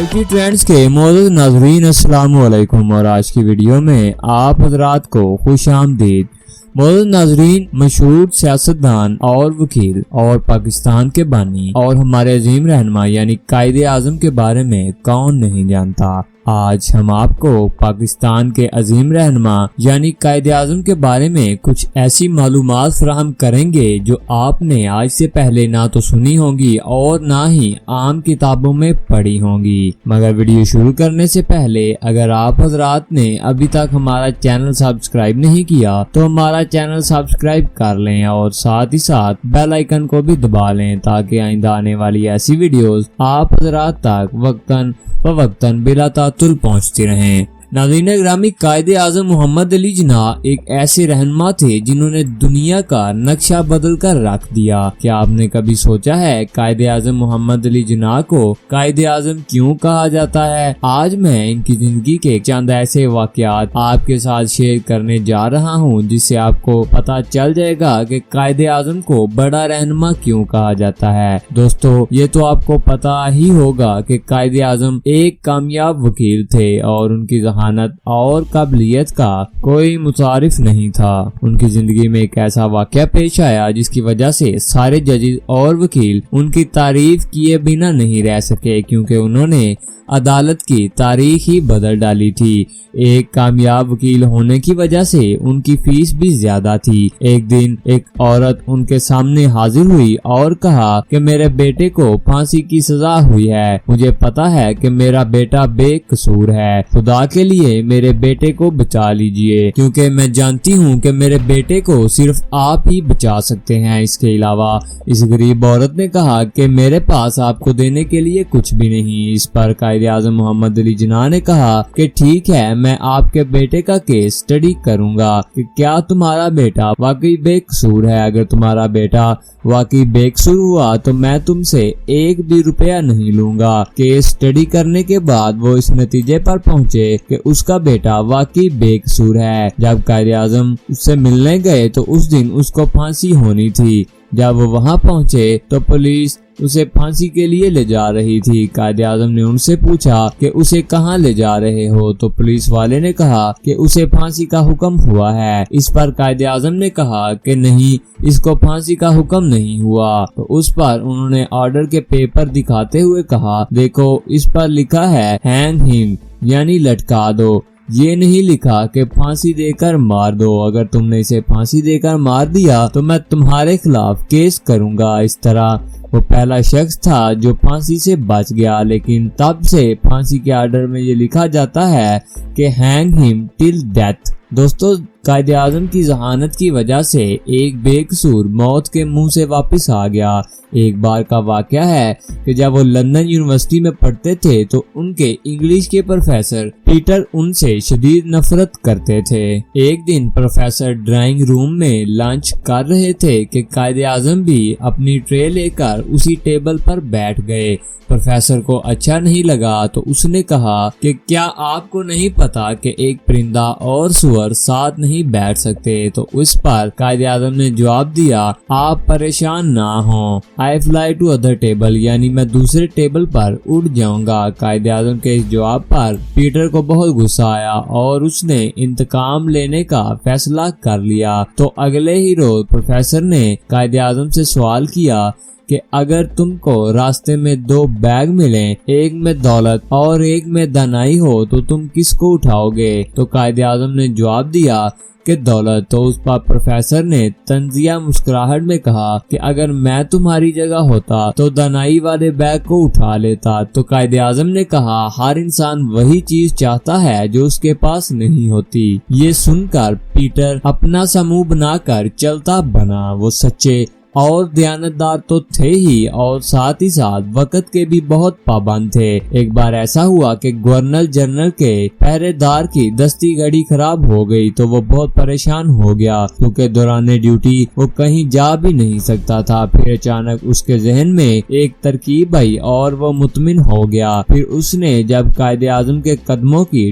Multi trends کے معزز ناظرین السلام علیکم، اور آج کی ویڈیو میں آپ حضرات کو خوش آمدید۔ معزز ناظرین، مشہور سیاستدان اور وکیل اور پاکستان کے بانی اور ہمارے عظیم رہنما یعنی قائد اعظم کے بارے میں کون نہیں جانتا۔ آج ہم آپ کو پاکستان کے عظیم رہنما یعنی قائد اعظم کے بارے میں کچھ ایسی معلومات فراہم کریں گے جو آپ نے آج سے پہلے نہ تو سنی ہوں گی اور نہ ہی عام کتابوں میں پڑھی ہوں گی۔ مگر ویڈیو شروع کرنے سے پہلے اگر آپ حضرات نے ابھی تک ہمارا چینل سبسکرائب نہیں کیا تو ہمارا چینل سبسکرائب کر لیں اور ساتھ ہی ساتھ بیل آئیکن کو بھی دبا لیں تاکہ آئندہ آنے والی ایسی ویڈیوز آپ حضرات تک وقتاً بلا تعطل پہنچتی رہیں۔ ناظرین گرامی، قائد اعظم محمد علی جناح ایک ایسے رہنما تھے جنہوں نے دنیا کا نقشہ بدل کر رکھ دیا۔ کیا آپ نے کبھی سوچا ہے قائد اعظم محمد علی جناح کو قائد اعظم کیوں کہا جاتا ہے؟ آج میں ان کی زندگی کے چند ایسے واقعات آپ کے ساتھ شیئر کرنے جا رہا ہوں جس سے آپ کو پتہ چل جائے گا کہ قائد اعظم کو بڑا رہنما کیوں کہا جاتا ہے۔ دوستو، یہ تو آپ کو پتہ ہی ہوگا کہ قائد اعظم ایک کامیاب وکیل تھے اور ان کی ذہانت اور قابلیت کا کوئی متعارف نہیں تھا۔ ان کی زندگی میں ایک ایسا واقعہ پیش آیا جس کی وجہ سے سارے ججز اور وکیل ان کی تعریف کیے بنا نہیں رہ سکے، کیونکہ انہوں نے عدالت کی تاریخ ہی بدل ڈالی تھی۔ ایک کامیاب وکیل ہونے کی وجہ سے ان کی فیس بھی زیادہ تھی۔ ایک دن ایک عورت ان کے سامنے حاضر ہوئی اور کہا کہ میرے بیٹے کو پھانسی کی سزا ہوئی ہے، مجھے پتا ہے کہ میرا بیٹا بے قصور ہے، خدا کے لیے میرے بیٹے کو بچا لیجئے، کیونکہ میں جانتی ہوں کہ میرے بیٹے کو صرف آپ ہی بچا سکتے ہیں۔ اس کے علاوہ اس غریب عورت نے کہا کہ میرے پاس آپ کو دینے کے لیے کچھ بھی نہیں۔ اس پر قائد اعظم محمد علی جناح نے کہا کہ ٹھیک ہے، میں آپ کے بیٹے کا کیس اسٹڈی کروں گا کہ کیا تمہارا بیٹا واقعی بے قصور ہے۔ اگر تمہارا بیٹا واقعی بے قصور ہوا تو میں تم سے ایک بھی روپیہ نہیں لوں گا۔ کیس اسٹڈی کرنے کے بعد وہ اس نتیجے پر پہنچے کہ اس کا بیٹا واقعی بے قصور ہے۔ جب قائد اعظم اس سے ملنے گئے تو اس دن اس کو پھانسی ہونی تھی۔ جب وہ وہاں پہنچے تو پولیس اسے پھانسی کے لیے لے جا رہی تھی۔ قائد اعظم نے ان سے پوچھا کہ اسے کہاں لے جا رہے ہو، تو پولیس والے نے کہا کہ اسے پھانسی کا حکم ہوا ہے۔ اس پر قائد اعظم نے کہا کہ نہیں، اس کو پھانسی کا حکم نہیں ہوا۔ تو اس پر انہوں نے آرڈر کے پیپر دکھاتے ہوئے کہا، دیکھو اس پر لکھا ہے ہینگ ہم یعنی لٹکا دو، یہ نہیں لکھا کہ پھانسی دے کر مار دو۔ اگر تم نے اسے پھانسی دے کر مار دیا تو میں تمہارے خلاف کیس کروں گا۔ اس طرح وہ پہلا شخص تھا جو پھانسی سے بچ گیا، لیکن تب سے پھانسی کے آرڈر میں یہ لکھا جاتا ہے کہ ہینگ ہم ٹل ڈیتھ۔ دوستو، قائد اعظم کی ذہانت کی وجہ سے ایک بے قصور موت کے منہ سے واپس آ گیا۔ ایک بار کا واقعہ ہے کہ جب وہ لندن یونیورسٹی میں پڑھتے تھے تو ان کے انگلش کے پروفیسر پیٹر ان سے شدید نفرت کرتے تھے۔ ایک دن پروفیسر ڈرائنگ روم میں لنچ کر رہے تھے کہ قائد اعظم بھی اپنی ٹرے لے کر اسی ٹیبل پر بیٹھ گئے۔ پروفیسر کو اچھا نہیں لگا تو اس نے کہا کہ کیا آپ کو نہیں پتا کہ ایک پرندہ اور سور ساتھ نہیں بیٹھ سکتے؟ تو اس پر قائد اعظم نے جواب دیا، آپ پریشان نہ ہوں، I fly to other table، یعنی میں دوسرے ٹیبل پر اڑ جاؤں گا۔ قائد اعظم کے اس جواب پر پیٹر کو بہت غصہ آیا اور اس نے انتقام لینے کا فیصلہ کر لیا۔ تو اگلے ہی روز پروفیسر نے قائد اعظم سے سوال کیا کہ اگر تم کو راستے میں دو بیگ ملیں، ایک میں دولت اور ایک میں دانائی ہو تو تم کس کو اٹھاؤ گے؟ تو قائد اعظم نے جواب دیا کہ دولت۔ تو اس پر پروفیسر نے طنزیہ مسکراہٹ میں کہا کہ اگر میں تمہاری جگہ ہوتا تو دانائی والے بیگ کو اٹھا لیتا۔ تو قائد اعظم نے کہا، ہر انسان وہی چیز چاہتا ہے جو اس کے پاس نہیں ہوتی۔ یہ سن کر پیٹر اپنا سا منہ بنا کر چلتا بنا۔ وہ سچے اور دیانتدار تو تھے ہی اور ساتھ ہی ساتھ وقت کے بھی بہت پابند تھے۔ ایک بار ایسا ہوا کہ گورنر جنرل کے پہرے دار کی دستی گھڑی خراب ہو گئی تو وہ بہت پریشان ہو گیا، کیونکہ دوران ڈیوٹی وہ کہیں جا بھی نہیں سکتا تھا۔ پھر اچانک اس کے ذہن میں ایک ترکیب آئی اور وہ مطمئن ہو گیا۔ پھر اس نے جب قائد اعظم کے قدموں کی